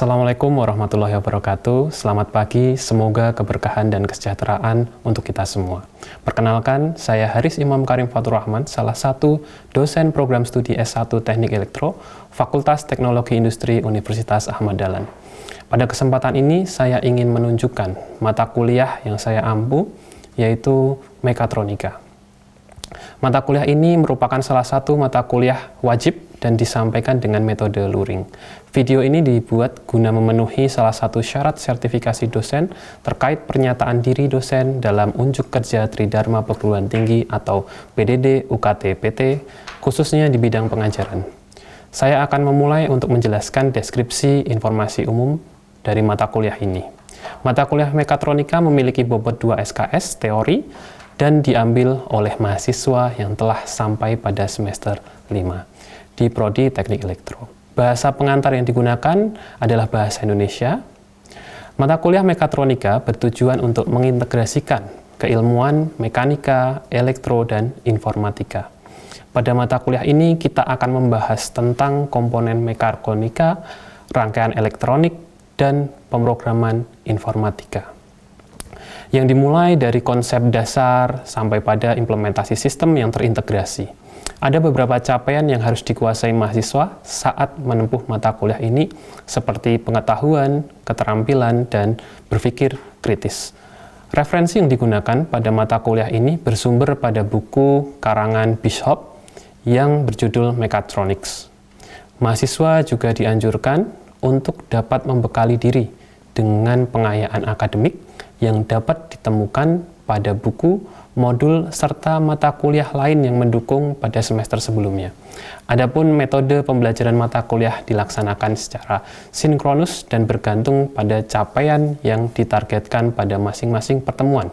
Assalamualaikum warahmatullahi wabarakatuh. Selamat pagi, semoga keberkahan dan kesejahteraan untuk kita semua. Perkenalkan, saya Haris Imam Karim Fatur Rahman, salah satu dosen program studi S1 Teknik Elektro, Fakultas Teknologi Industri Universitas Ahmad Dahlan. Pada kesempatan ini, saya ingin menunjukkan mata kuliah yang saya ampu, yaitu Mekatronika. Mata kuliah ini merupakan salah satu mata kuliah wajib dan disampaikan dengan metode luring. Video ini dibuat guna memenuhi salah satu syarat sertifikasi dosen terkait pernyataan diri dosen dalam Unjuk Kerja Tridharma Perguruan Tinggi atau PDD UKT PT, khususnya di bidang pengajaran. Saya akan memulai untuk menjelaskan deskripsi informasi umum dari mata kuliah ini. Mata kuliah Mekatronika memiliki bobot 2 SKS teori dan diambil oleh mahasiswa yang telah sampai pada semester 5 di Prodi Teknik Elektro. Bahasa pengantar yang digunakan adalah bahasa Indonesia. Mata kuliah Mekatronika bertujuan untuk mengintegrasikan keilmuan mekanika, elektro, dan informatika. Pada mata kuliah ini kita akan membahas tentang komponen mekatronika, rangkaian elektronik, dan pemrograman informatika, yang dimulai dari konsep dasar sampai pada implementasi sistem yang terintegrasi. Ada beberapa capaian yang harus dikuasai mahasiswa saat menempuh mata kuliah ini, seperti pengetahuan, keterampilan, dan berpikir kritis. Referensi yang digunakan pada mata kuliah ini bersumber pada buku karangan Bishop yang berjudul Mechatronics. Mahasiswa juga dianjurkan untuk dapat membekali diri dengan pengayaan akademik yang dapat ditemukan pada buku, modul, serta mata kuliah lain yang mendukung pada semester sebelumnya. Adapun metode pembelajaran mata kuliah dilaksanakan secara sinkronus dan bergantung pada capaian yang ditargetkan pada masing-masing pertemuan.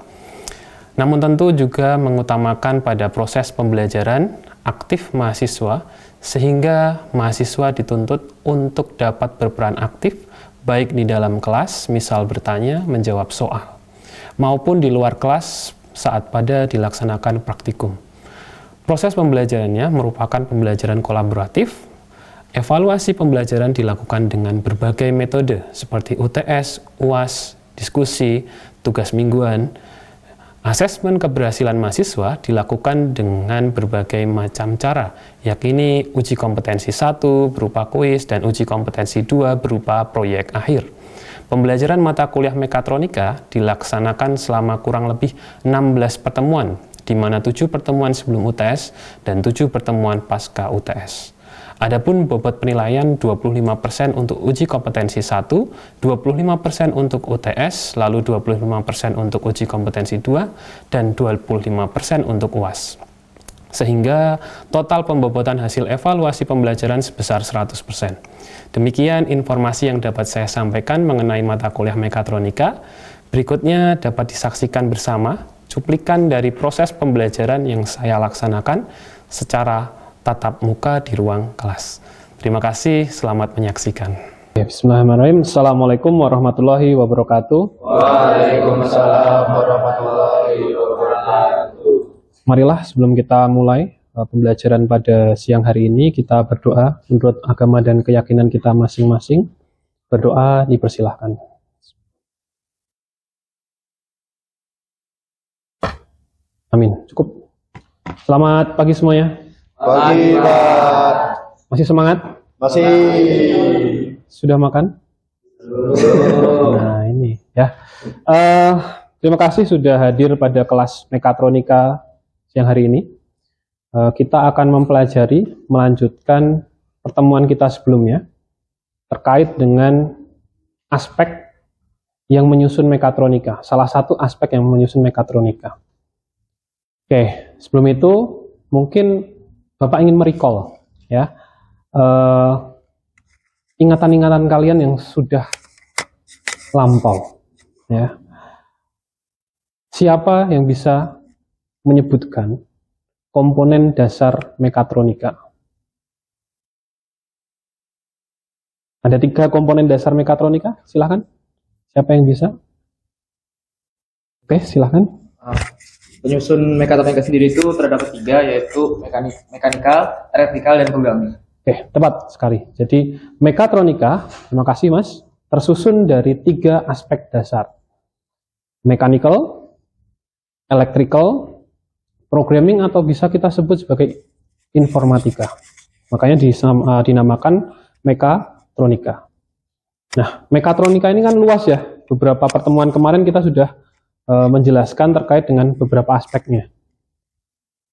Namun tentu juga mengutamakan pada proses pembelajaran aktif mahasiswa, sehingga mahasiswa dituntut untuk dapat berperan aktif baik di dalam kelas, misal bertanya, menjawab soal, maupun di luar kelas saat pada dilaksanakan praktikum. Proses pembelajarannya merupakan pembelajaran kolaboratif. Evaluasi pembelajaran dilakukan dengan berbagai metode seperti UTS, UAS, diskusi, tugas mingguan. Asesmen keberhasilan mahasiswa dilakukan dengan berbagai macam cara, yakni uji kompetensi 1 berupa kuis dan uji kompetensi 2 berupa proyek akhir. Pembelajaran mata kuliah Mekatronika dilaksanakan selama kurang lebih 16 pertemuan, di mana 7 pertemuan sebelum UTS dan 7 pertemuan pasca UTS. Adapun bobot penilaian 25% untuk uji kompetensi 1, 25% untuk UTS, lalu 25% untuk uji kompetensi 2, dan 25% untuk UAS. Sehingga total pembobotan hasil evaluasi pembelajaran sebesar 100%. Demikian informasi yang dapat saya sampaikan mengenai mata kuliah Mekatronika. Berikutnya dapat disaksikan bersama cuplikan dari proses pembelajaran yang saya laksanakan secara tatap muka di ruang kelas. Terima kasih, selamat menyaksikan. Bismillahirrahmanirrahim. Assalamualaikum warahmatullahi wabarakatuh. Waalaikumsalam warahmatullahi wabarakatuh. Marilah sebelum kita mulai pembelajaran pada siang hari ini, kita berdoa menurut agama dan keyakinan kita masing-masing. Berdoa dipersilahkan. Amin. Cukup. Selamat pagi semuanya. Pagi, Pak. Masih semangat? Masih. Sudah makan? Nah, ini ya. Terima kasih sudah hadir pada kelas Mekatronika siang hari ini. Kita akan melanjutkan pertemuan kita sebelumnya terkait dengan aspek yang menyusun Mekatronika. Salah satu aspek yang menyusun Mekatronika. Oke, sebelum itu mungkin Bapak ingin merecall ya ingatan-ingatan kalian yang sudah lampau ya. Siapa yang bisa menyebutkan komponen dasar Mekatronika? Ada 3 komponen dasar Mekatronika, silahkan. Siapa yang bisa? Oke, silahkan. Penyusun Mekatronika sendiri itu terdapat 3, yaitu mekanikal, elektrikal, dan programming. Oke, tepat sekali. Jadi Mekatronika, terima kasih Mas. tersusun dari 3 aspek dasar. Mechanical, electrical, programming, atau bisa kita sebut sebagai informatika. Makanya dinamakan mekatronika. Nah, mekatronika ini kan luas ya. Beberapa pertemuan kemarin kita sudah menjelaskan terkait dengan beberapa aspeknya.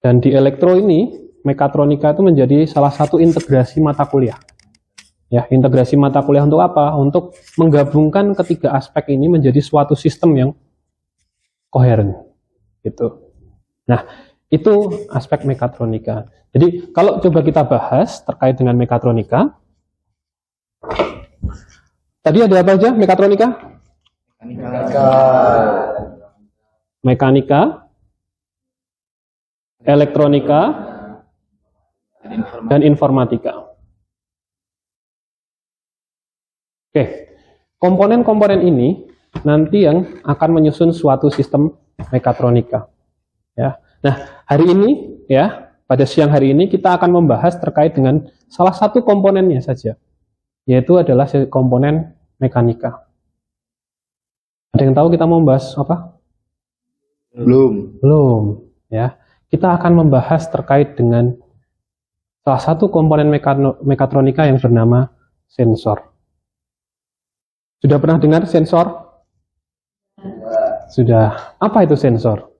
Dan di elektro ini, mekatronika itu menjadi salah satu integrasi mata kuliah. Ya, integrasi mata kuliah untuk apa? Untuk menggabungkan ketiga aspek ini menjadi suatu sistem yang koheren. Gitu. Nah, itu aspek mekatronika. Jadi, kalau coba kita bahas terkait dengan mekatronika, tadi ada apa aja mekatronika? Mekanika, elektronika, dan informatika. Oke, komponen-komponen ini nanti yang akan menyusun suatu sistem mekatronika. Ya, nah hari ini ya, pada siang hari ini kita akan membahas terkait dengan salah satu komponennya saja, yaitu adalah komponen mekanika. Ada yang tahu kita mau membahas apa? Belum. Ya, kita akan membahas terkait dengan salah satu komponen mekatronika yang bernama sensor. Sudah pernah dengar sensor? Sudah. Apa itu sensor?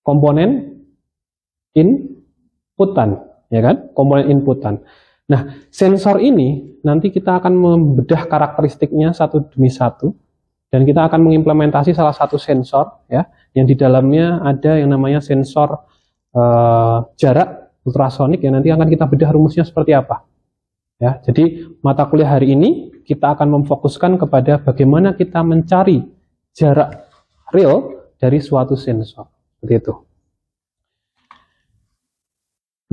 Komponen inputan, ya kan? Komponen inputan. Nah, sensor ini nanti kita akan membedah karakteristiknya satu demi satu, dan kita akan mengimplementasi salah satu sensor, ya, yang di dalamnya ada yang namanya sensor jarak ultrasonik, yang nanti akan kita bedah rumusnya seperti apa. Ya, jadi mata kuliah hari ini kita akan memfokuskan kepada bagaimana kita mencari jarak real dari suatu sensor, seperti itu.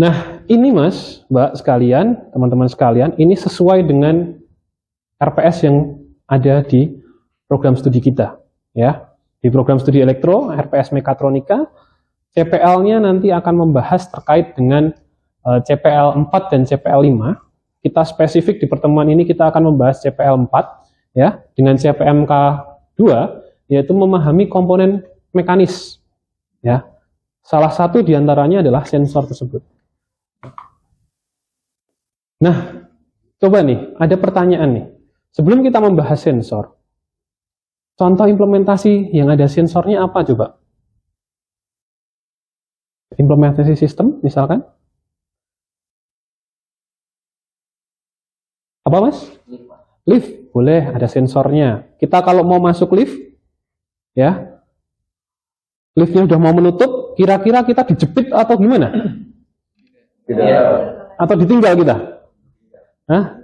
Nah, ini Mas, Mbak sekalian, teman-teman sekalian, ini sesuai dengan RPS yang ada di program studi kita, ya. Di program studi elektro, RPS mekatronika, CPL-nya nanti akan membahas terkait dengan CPL 4 dan CPL 5. Kita spesifik di pertemuan ini kita akan membahas CPL 4, ya, dengan CPMK 2, yaitu memahami komponen mekanis, ya. Salah satu diantaranya adalah sensor tersebut. Nah, coba nih, ada pertanyaan nih. Sebelum kita membahas sensor, contoh implementasi yang ada sensornya apa coba? Implementasi sistem, misalkan? Apa Mas? Lift, boleh, ada sensornya. Kita kalau mau masuk lift, ya, liftnya udah mau menutup, kira-kira kita dijepit atau gimana? Tidak. Atau ditinggal kita? Hah?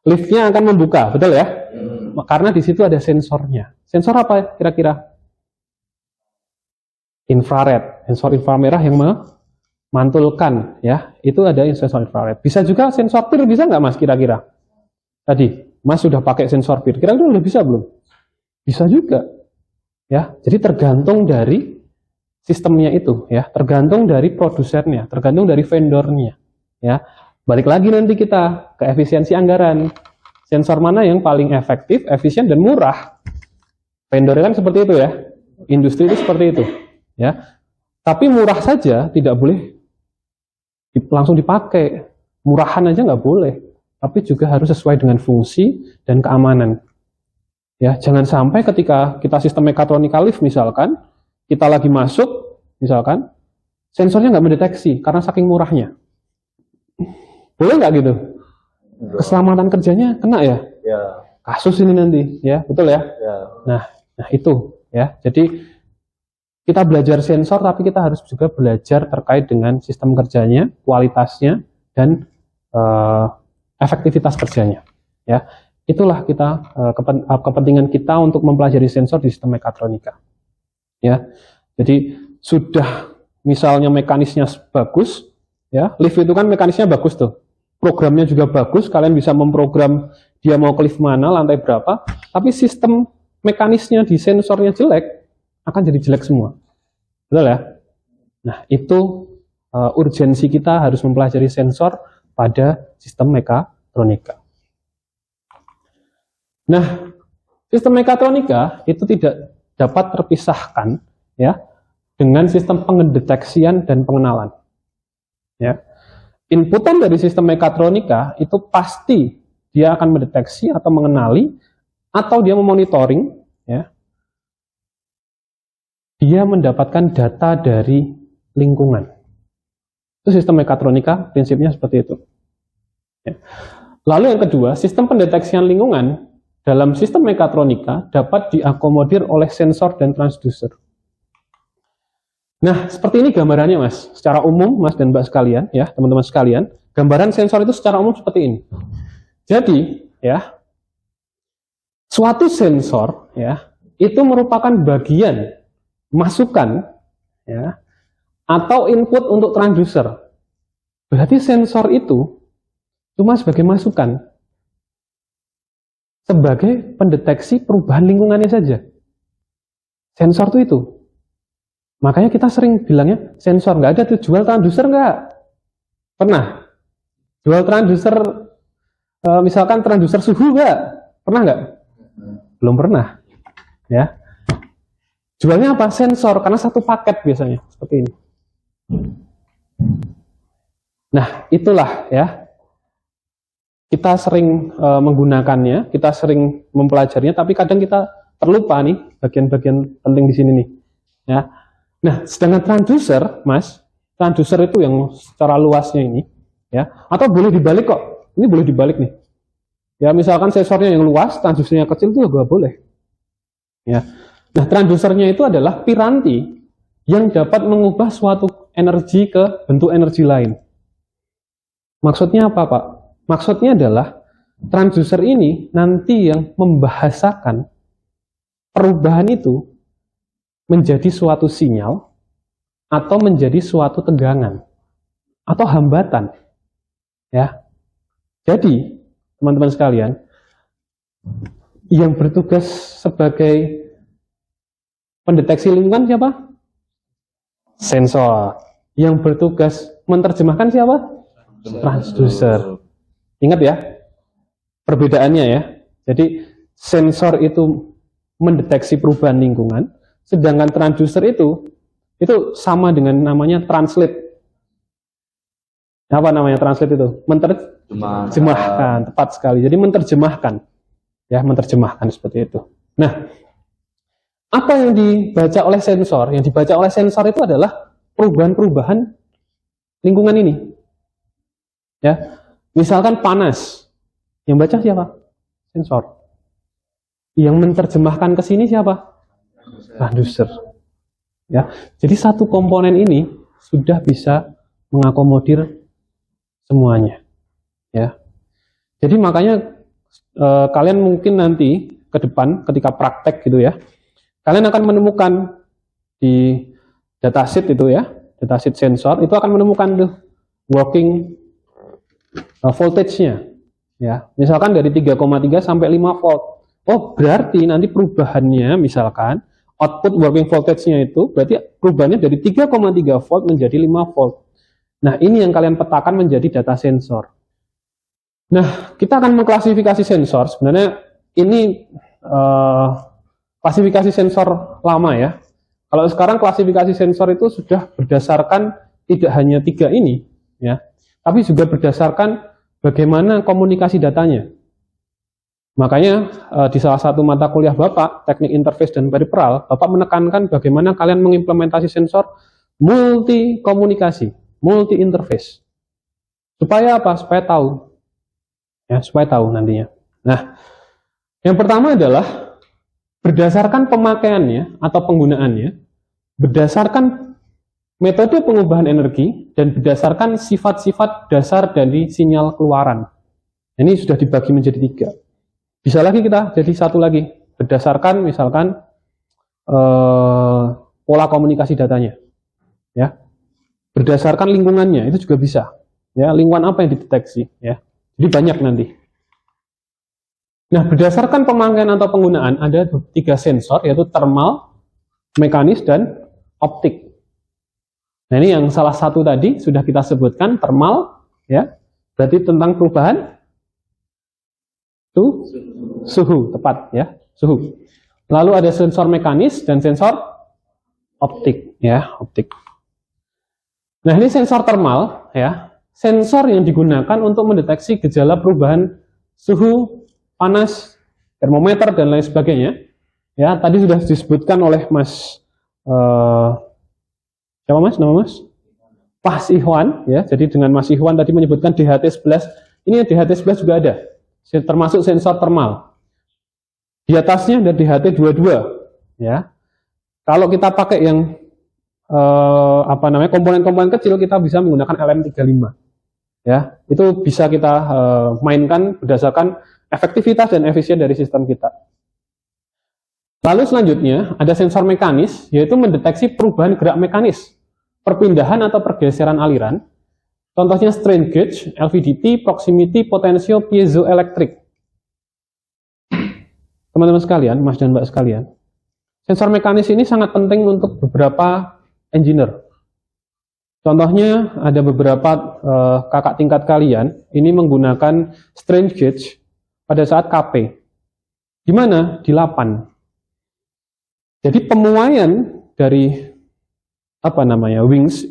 Liftnya akan membuka, betul ya? Karena di situ ada sensornya. Sensor apa kira-kira? Infrared, sensor inframerah yang memantulkan, ya. Itu ada sensor infrared. Bisa juga sensor PIR, bisa nggak Mas kira-kira? Tadi Mas sudah pakai sensor PIR, kira-kira udah bisa belum? Bisa juga, ya. Jadi tergantung dari sistemnya itu, ya. Tergantung dari produsennya, tergantung dari vendornya, ya. Balik lagi nanti kita ke efisiensi anggaran. Sensor mana yang paling efektif, efisien, dan murah? Vendornya kan seperti itu ya. Industri itu seperti itu, ya. Tapi murah saja tidak boleh langsung dipakai. Murahan aja nggak boleh. Tapi juga harus sesuai dengan fungsi dan keamanan. Ya, jangan sampai ketika kita sistem mekatronika lift misalkan, kita lagi masuk, misalkan, sensornya nggak mendeteksi karena saking murahnya. Boleh nggak gitu? Keselamatan kerjanya kena ya? Ya. Kasus ini nanti, ya, betul ya? Ya. Nah itu, ya. Jadi kita belajar sensor, tapi kita harus juga belajar terkait dengan sistem kerjanya, kualitasnya, dan efektivitas kerjanya. Ya, itulah kita kepentingan kita untuk mempelajari sensor di sistem mekatronika. Ya, jadi sudah misalnya mekanisnya bagus, ya, lift itu kan mekanisnya bagus tuh. Programnya juga bagus, kalian bisa memprogram dia mau ke lift mana, lantai berapa, tapi sistem mekanisnya di sensornya jelek, akan jadi jelek semua. Betul ya? Nah, itu urgensi kita harus mempelajari sensor pada sistem mekatronika. mekatronika. Nah, sistem mekatronika itu tidak dapat terpisahkan ya dengan sistem pendeteksian dan pengenalan. Ya. Inputan dari sistem mekatronika itu pasti dia akan mendeteksi atau mengenali atau dia memonitoring ya. Dia mendapatkan data dari lingkungan. Itu sistem mekatronika, prinsipnya seperti itu. Ya. Lalu yang kedua, sistem pendeteksian lingkungan dalam sistem mekatronika dapat diakomodir oleh sensor dan transducer. Nah, seperti ini gambarannya, Mas. Secara umum, Mas dan Mbak sekalian, ya, teman-teman sekalian, gambaran sensor itu secara umum seperti ini. Jadi, ya, suatu sensor, ya, itu merupakan bagian masukan, ya, atau input untuk transducer. Berarti sensor itu cuma sebagai masukan, sebagai pendeteksi perubahan lingkungannya saja. Sensor itu. Makanya kita sering bilangnya sensor, nggak ada tuh jual transducer nggak? Pernah? Jual transducer, misalkan transducer suhu nggak? Pernah nggak? Belum pernah. Ya. Jualnya apa? Sensor, karena satu paket biasanya seperti ini. Nah, itulah ya. Kita sering menggunakannya, kita sering mempelajarinya, tapi kadang kita terlupa nih bagian-bagian penting di sini nih. Ya. Nah, sedangkan transducer, Mas, transducer itu yang secara luasnya ini, ya, atau boleh dibalik kok. Ini boleh dibalik nih. Ya, misalkan sensornya yang luas, transducernya kecil itu juga boleh. Ya. Nah, transducernya itu adalah piranti yang dapat mengubah suatu energi ke bentuk energi lain. Maksudnya apa, Pak? Maksudnya adalah transducer ini nanti yang membahasakan perubahan itu menjadi suatu sinyal atau menjadi suatu tegangan atau hambatan. Ya. Jadi, teman-teman sekalian, yang bertugas sebagai pendeteksi lingkungan siapa? Sensor. Yang bertugas menerjemahkan siapa? Transducer. Ingat ya, perbedaannya ya. Jadi, sensor itu mendeteksi perubahan lingkungan, sedangkan transducer itu sama dengan namanya translate. Apa namanya translate itu? Menerjemahkan, tepat sekali. Jadi menerjemahkan. Ya, menerjemahkan seperti itu. Nah, apa yang dibaca oleh sensor? Yang dibaca oleh sensor itu adalah perubahan-perubahan lingkungan ini. Ya. Misalkan panas. Yang baca siapa? Sensor. Yang menerjemahkan ke sini siapa? Transducer. Ya, jadi satu komponen ini sudah bisa mengakomodir semuanya. Ya, jadi makanya kalian mungkin nanti ke depan ketika praktek gitu ya, kalian akan menemukan di datasheet itu ya, datasheet sensor itu akan menemukan tuh working voltage-nya. Ya, misalkan dari 3,3 sampai 5 volt. Oh, berarti nanti perubahannya misalkan output working voltage-nya itu berarti perubahannya dari 3,3 volt menjadi 5 volt. Nah, ini yang kalian petakan menjadi data sensor. Nah, kita akan mengklasifikasi sensor. Sebenarnya ini klasifikasi sensor lama ya. Kalau sekarang klasifikasi sensor itu sudah berdasarkan tidak hanya 3 ini, ya, tapi juga berdasarkan bagaimana komunikasi datanya. Makanya di salah satu mata kuliah Bapak, teknik interface dan peripheral, Bapak menekankan bagaimana kalian mengimplementasi sensor multi komunikasi, multi interface. Supaya apa? Supaya tahu. Ya, supaya tahu nantinya. Nah, yang pertama adalah berdasarkan pemakaiannya atau penggunaannya, berdasarkan metode pengubahan energi dan berdasarkan sifat-sifat dasar dari sinyal keluaran. Ini sudah dibagi menjadi 3. Bisa lagi kita jadi satu lagi, berdasarkan misalkan pola komunikasi datanya, ya, berdasarkan lingkungannya itu juga bisa, ya, lingkungan apa yang dideteksi, ya, jadi banyak nanti. Nah, berdasarkan pemakaian atau penggunaan ada 3 sensor yaitu thermal, mekanis dan optik. Nah, ini yang salah satu tadi sudah kita sebutkan thermal, ya, berarti tentang perubahan Itu suhu, tepat ya, suhu. Lalu ada sensor mekanis dan sensor optik ya, optik. Nah, ini sensor termal ya, sensor yang digunakan untuk mendeteksi gejala perubahan suhu, panas, termometer dan lain sebagainya. Ya, tadi sudah disebutkan oleh Mas siapa Mas? Nama Mas? Mas Ihwan ya. Jadi dengan Mas Ihwan tadi menyebutkan DHT11. Ini DHT11 juga ada. Termasuk sensor termal. Di atasnya ada DHT22 ya. Kalau kita pakai yang komponen-komponen kecil, kita bisa menggunakan LM35 ya. Itu bisa kita mainkan berdasarkan efektivitas dan efisien dari sistem kita. Lalu selanjutnya ada sensor mekanis, yaitu mendeteksi perubahan gerak mekanis, perpindahan atau pergeseran aliran. Contohnya strain gauge, LVDT, proximity, potensio, piezoelektrik. Teman-teman sekalian, Mas dan Mbak sekalian, sensor mekanis ini sangat penting untuk beberapa engineer. Contohnya ada beberapa kakak tingkat kalian ini menggunakan strain gauge pada saat KP. Gimana? Di 8. Jadi pemuaian dari wings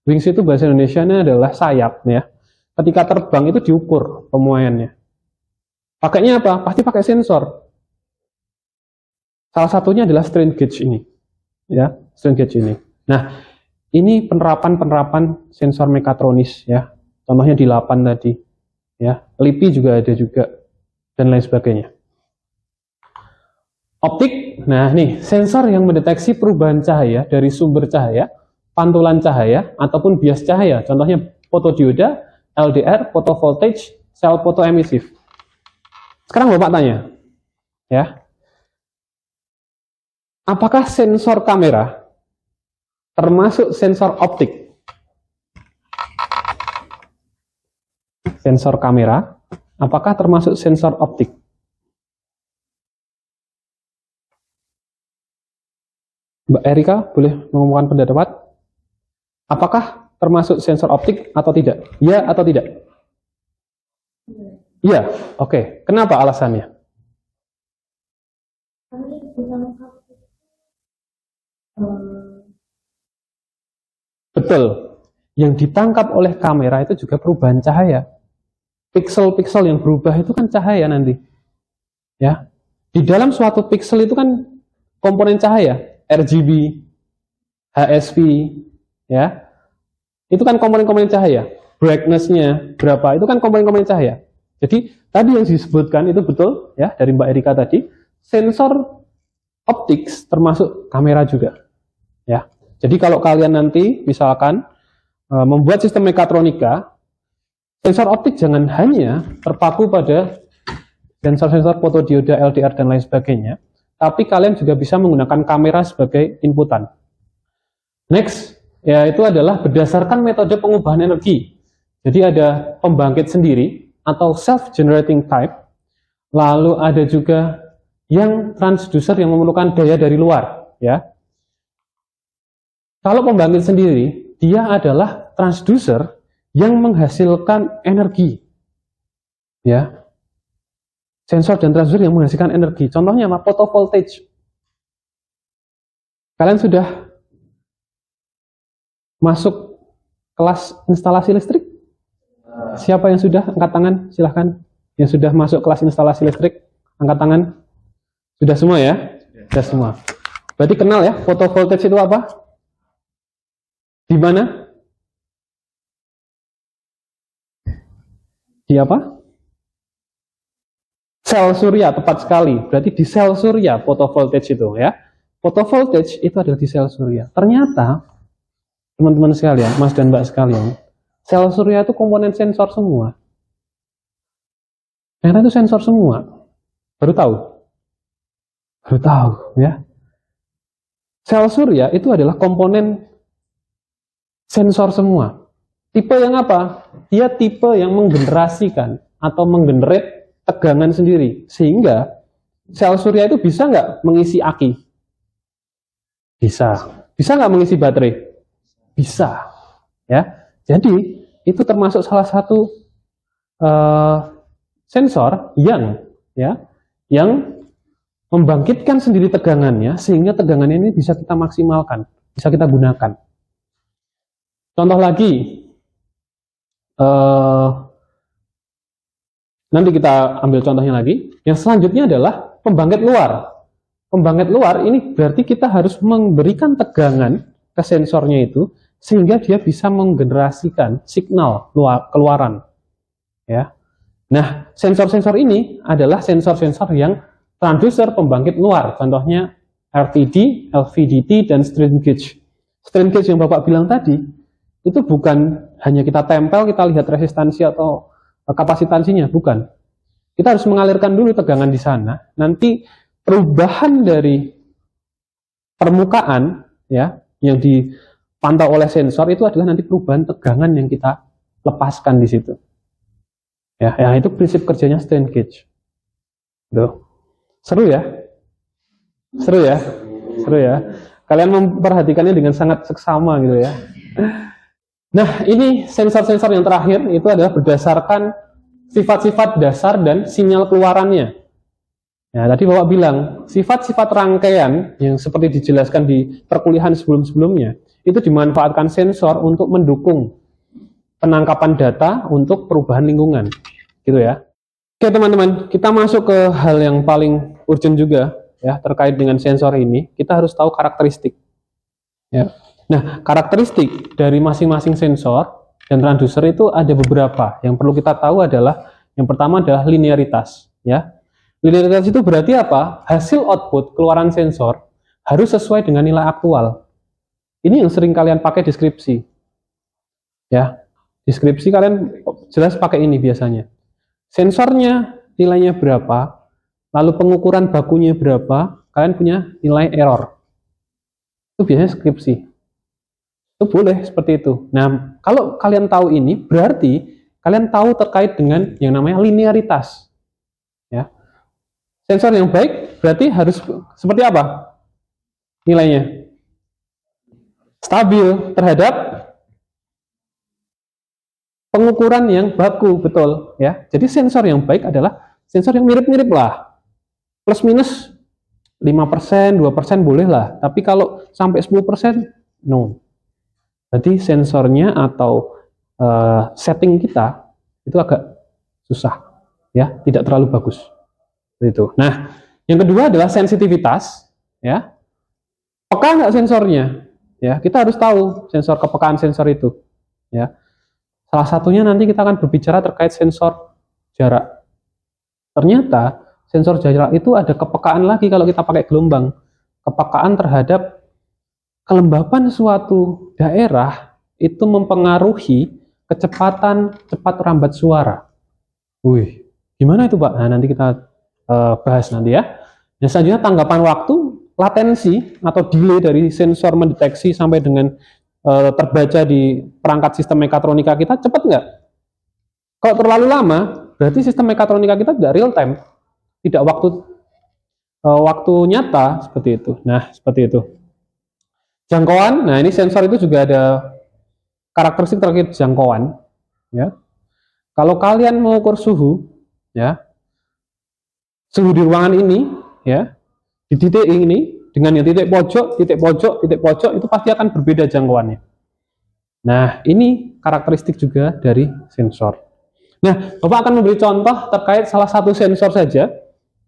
itu bahasa Indonesianya adalah sayap ya. Ketika terbang itu diukur pemuaiannya. Pakainya apa? Pasti pakai sensor. Salah satunya adalah strain gauge ini. Ya, strain gauge ini. Nah, ini penerapan sensor mekatronis ya. Contohnya di 8 tadi. Ya, LiPi juga ada juga dan lain sebagainya. Optik, nah nih sensor yang mendeteksi perubahan cahaya dari sumber cahaya, pantulan cahaya, ataupun bias cahaya. Contohnya fotodioda, LDR, photovoltage, sel fotoemisif. Sekarang Bapak tanya, ya, apakah sensor kamera termasuk sensor optik? Sensor kamera, apakah termasuk sensor optik? Mbak Erika, boleh mengumumkan pendapat? Apakah termasuk sensor optik atau tidak? Ya atau tidak? Iya, oke. Kenapa alasannya? Betul. Yang ditangkap oleh kamera itu juga perubahan cahaya. Piksel-piksel yang berubah itu kan cahaya nanti. Ya. Di dalam suatu piksel itu kan komponen cahaya. RGB, HSV, ya, itu kan komponen-komponen cahaya. Brightness-nya berapa, itu kan komponen-komponen cahaya. Jadi tadi yang disebutkan itu betul, ya, dari Mbak Erika tadi, sensor optik termasuk kamera juga, ya. Jadi kalau kalian nanti misalkan membuat sistem mekatronika, sensor optik jangan hanya terpaku pada sensor-sensor fotodioda, LDR dan lain sebagainya. Tapi kalian juga bisa menggunakan kamera sebagai inputan. Next, yaitu adalah berdasarkan metode pengubahan energi. Jadi ada pembangkit sendiri atau self-generating type. Lalu ada juga yang transducer yang memerlukan daya dari luar. Ya. Kalau pembangkit sendiri, dia adalah transducer yang menghasilkan energi. Ya. Sensor dan transducer yang menghasilkan energi. Contohnya apa? Photovoltage. Kalian sudah masuk kelas instalasi listrik? Siapa yang sudah? Angkat tangan, silahkan. Yang sudah masuk kelas instalasi listrik, angkat tangan. Sudah semua ya? Sudah semua. Berarti kenal ya, photovoltage itu apa? Di mana? Di apa? Sel surya, tepat sekali. Berarti di sel surya photovoltage itu ya. Photovoltage itu adalah di sel surya. Ternyata teman-teman sekalian, Mas dan Mbak sekalian, sel surya itu komponen sensor semua. Ternyata itu sensor semua. Baru tahu? Baru tahu ya. Sel surya itu adalah komponen sensor semua. Tipe yang apa? Dia tipe yang menggenerasikan atau menggenerate tegangan sendiri, sehingga sel surya itu bisa nggak mengisi aki? Bisa. Bisa nggak mengisi baterai? Bisa. Ya. Jadi itu termasuk salah satu sensor yang ya, yang membangkitkan sendiri tegangannya sehingga tegangannya ini bisa kita maksimalkan, bisa kita gunakan. Contoh lagi, nanti kita ambil contohnya lagi. Yang selanjutnya adalah pembangkit luar. Pembangkit luar ini berarti kita harus memberikan tegangan ke sensornya itu sehingga dia bisa menggenerasikan signal keluaran. Ya. Nah, sensor-sensor ini adalah sensor-sensor yang transducer pembangkit luar. Contohnya RTD, LVDT, dan strain gauge. Strain gauge yang Bapak bilang tadi, itu bukan hanya kita tempel, kita lihat resistansi atau kapasitansinya, bukan. Kita harus mengalirkan dulu tegangan di sana. Nanti perubahan dari permukaan ya yang dipantau oleh sensor itu adalah nanti perubahan tegangan yang kita lepaskan di situ. Ya, yang itu prinsip kerjanya strain gauge. Tuh. Seru ya? Seru ya? Seru ya? Kalian memperhatikannya dengan sangat seksama gitu ya. Nah, ini sensor-sensor yang terakhir itu adalah berdasarkan sifat-sifat dasar dan sinyal keluarannya. Ya, tadi Bapak bilang, sifat-sifat rangkaian yang seperti dijelaskan di perkuliahan sebelum-sebelumnya, itu dimanfaatkan sensor untuk mendukung penangkapan data untuk perubahan lingkungan. Gitu ya. Oke teman-teman, kita masuk ke hal yang paling urgent juga ya terkait dengan sensor ini. Kita harus tahu karakteristik. Ya. Nah, karakteristik dari masing-masing sensor dan transducer itu ada beberapa. Yang perlu kita tahu adalah yang pertama adalah linearitas, ya. Linearitas itu berarti apa? Hasil output keluaran sensor harus sesuai dengan nilai aktual. Ini yang sering kalian pakai di skripsi. Ya. Di skripsi kalian jelas pakai ini biasanya. Sensornya nilainya berapa, lalu pengukuran bakunya berapa, kalian punya nilai error. Itu biasanya skripsi. Itu boleh seperti itu. Nah, kalau kalian tahu ini, berarti kalian tahu terkait dengan yang namanya linearitas. Ya. Sensor yang baik berarti harus seperti apa nilainya? Stabil terhadap pengukuran yang baku, betul ya. Jadi sensor yang baik adalah sensor yang mirip-mirip lah. Plus minus 5%, 2% boleh lah. Tapi kalau sampai 10%, no. Jadi sensornya atau setting kita itu agak susah ya, tidak terlalu bagus. Itu. Nah, yang kedua adalah sensitivitas ya. Peka nggak sensornya? Ya, kita harus tahu sensor kepekaan sensor itu ya. Salah satunya nanti kita akan berbicara terkait sensor jarak. Ternyata sensor jarak itu ada kepekaan lagi kalau kita pakai gelombang. Kepekaan terhadap kelembapan suatu daerah itu mempengaruhi kecepatan cepat rambat suara. Wih, gimana itu Pak? Nah, nanti kita bahas nanti ya. Yang selanjutnya tanggapan waktu, latensi atau delay dari sensor mendeteksi sampai dengan terbaca di perangkat sistem mekatronika kita cepat nggak? Kalau terlalu lama, berarti sistem mekatronika kita tidak real time, tidak waktu nyata seperti itu. Nah, seperti itu. Jangkauan, nah ini sensor itu juga ada karakteristik terkait jangkauan. Ya, kalau kalian mengukur suhu, ya, suhu di ruangan ini, ya, di titik ini. Dengan yang titik pojok, titik pojok, titik pojok itu pasti akan berbeda jangkauannya. Nah, ini karakteristik juga dari sensor. Nah, Bapak akan memberi contoh terkait salah satu sensor saja,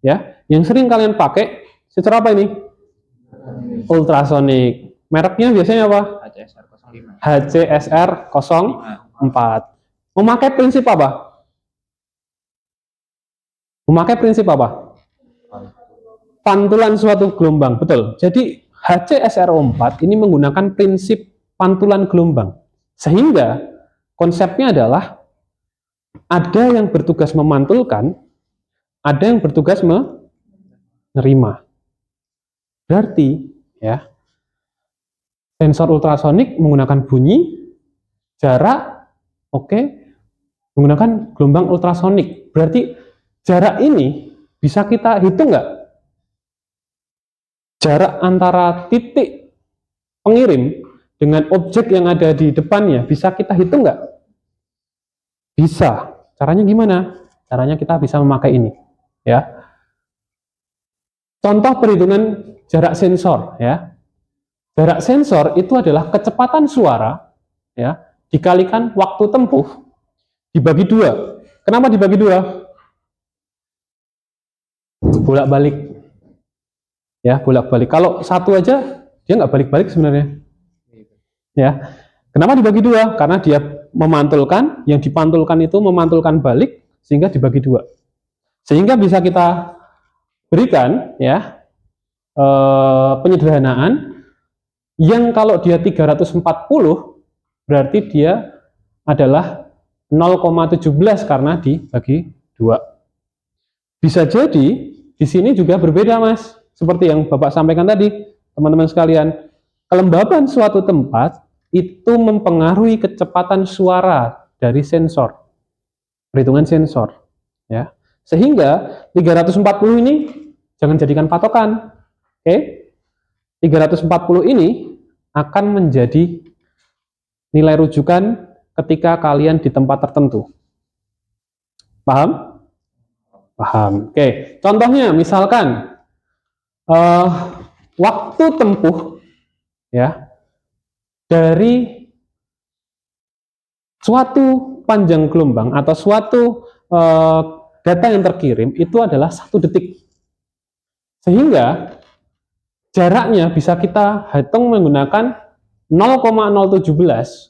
ya, yang sering kalian pakai. Sensor apa ini? Ultrasonik. Mereknya biasanya apa? HCSR 05. HCSR 04. Memakai prinsip apa? Memakai prinsip apa? Pantulan suatu gelombang, betul. Jadi HCSR4 ini menggunakan prinsip pantulan gelombang. Sehingga konsepnya adalah ada yang bertugas memantulkan, ada yang bertugas menerima. Berarti ya, sensor ultrasonik menggunakan bunyi, jarak, oke, menggunakan gelombang ultrasonik. Berarti jarak ini bisa kita hitung nggak? Jarak antara titik pengirim dengan objek yang ada di depannya bisa kita hitung nggak? Bisa. Caranya gimana? Caranya kita bisa memakai ini, ya. contoh perhitungan jarak sensor ya. Jarak sensor itu adalah kecepatan suara ya dikalikan waktu tempuh dibagi 2. Kenapa dibagi 2? Bolak-balik. Ya, bolak-balik. Kalau satu aja dia nggak balik-balik sebenarnya. Ya. Kenapa dibagi 2? Karena dia memantulkan, yang dipantulkan itu memantulkan balik sehingga dibagi 2. Sehingga bisa kita berikan ya penyederhanaan yang kalau dia 340 berarti dia adalah 0,17 karena dibagi 2. Bisa jadi di sini juga berbeda Mas, seperti yang Bapak sampaikan tadi, teman-teman sekalian. Kelembaban suatu tempat itu mempengaruhi kecepatan suara dari sensor, perhitungan sensor ya. Sehingga 340 ini jangan jadikan patokan. Oke. 340 ini akan menjadi nilai rujukan ketika kalian di tempat tertentu. Paham? Paham. Oke, contohnya misalkan waktu tempuh ya dari suatu panjang gelombang atau suatu data yang terkirim itu adalah 1 detik. Sehingga jaraknya bisa kita hitung menggunakan 0,017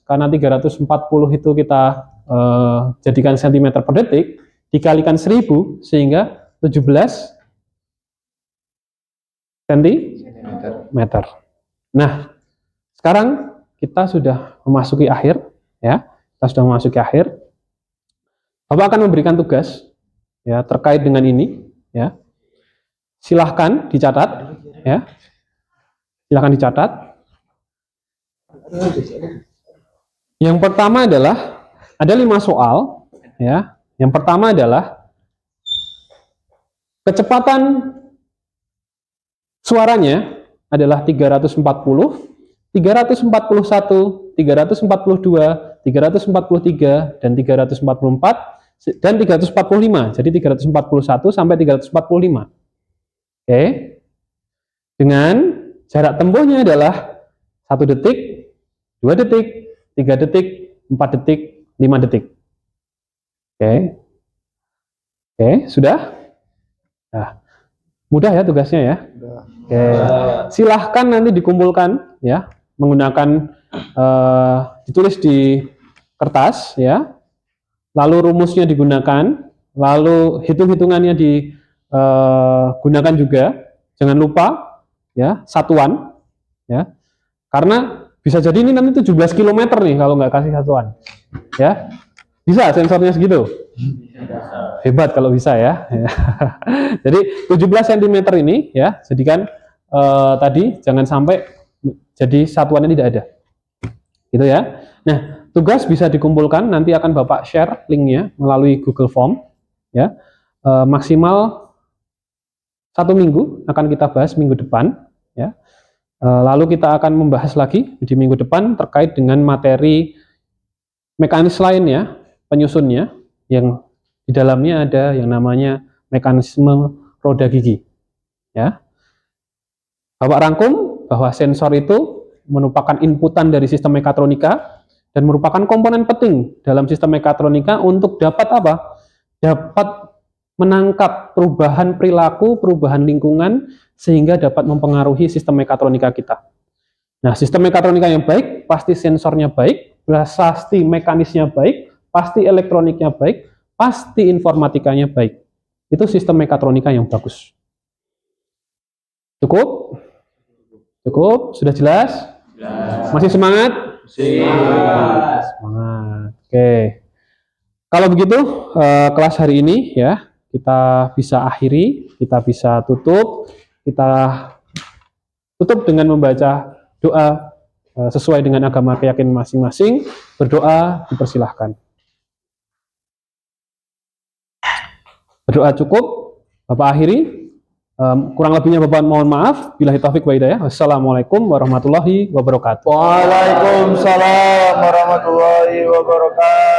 karena 340 itu kita jadikan cm per detik dikalikan 1000 sehingga 17 cm. Nah, sekarang kita sudah memasuki akhir ya. Kita sudah memasuki akhir. Bapak akan memberikan tugas ya terkait dengan ini ya. Silahkan dicatat ya. Silahkan dicatat. Yang pertama adalah ada 5 soal ya. Yang pertama adalah kecepatan suaranya adalah 340, 341, 342, 343 dan 344 dan 345. Jadi 341 sampai 345. Oke. Dengan jarak tempuhnya adalah 1 detik, 2 detik, 3 detik, 4 detik, 5 detik. Oke. Oke, sudah? Nah, mudah ya tugasnya ya? Oke. Silahkan nanti dikumpulkan ya, menggunakan ditulis di kertas ya. Lalu rumusnya digunakan, lalu hitung-hitungannya digunakan juga. Jangan lupa ya, satuan ya. Karena bisa jadi ini nanti 17 km nih kalau nggak kasih satuan. Ya. Bisa sensornya segitu? Hebat kalau bisa ya. Jadi 17 cm ini ya, jadikan tadi jangan sampai jadi satuannya tidak ada. Gitu ya. Nah, tugas bisa dikumpulkan, nanti akan Bapak share linknya melalui Google Form ya. Maksimal 1 minggu akan kita bahas minggu depan ya. Lalu kita akan membahas lagi di minggu depan terkait dengan materi mekanis lain ya, penyusunnya yang di dalamnya ada yang namanya mekanisme roda gigi ya. Bapak rangkum bahwa sensor itu merupakan inputan dari sistem mekatronika dan merupakan komponen penting dalam sistem mekatronika untuk dapat apa? Dapat menangkap perubahan perilaku, perubahan lingkungan sehingga dapat mempengaruhi sistem mekatronika kita. Nah, sistem mekatronika yang baik pasti sensornya baik, pasti mekanisnya baik, pasti elektroniknya baik, pasti informatikanya baik. Itu sistem mekatronika yang bagus. Cukup? Cukup? Sudah jelas? Masih semangat? Semangat. Oke. Kalau begitu, kelas hari ini ya, kita bisa akhiri, kita bisa tutup. Kita tutup dengan membaca doa sesuai dengan agama keyakinan masing-masing. Berdoa dipersilahkan. Berdoa cukup, Bapak akhiri. Kurang lebihnya Bapak mohon maaf. Billahi taufik wa hidayah. Wassalamualaikum warahmatullahi wabarakatuh. Waalaikumsalam warahmatullahi wabarakatuh.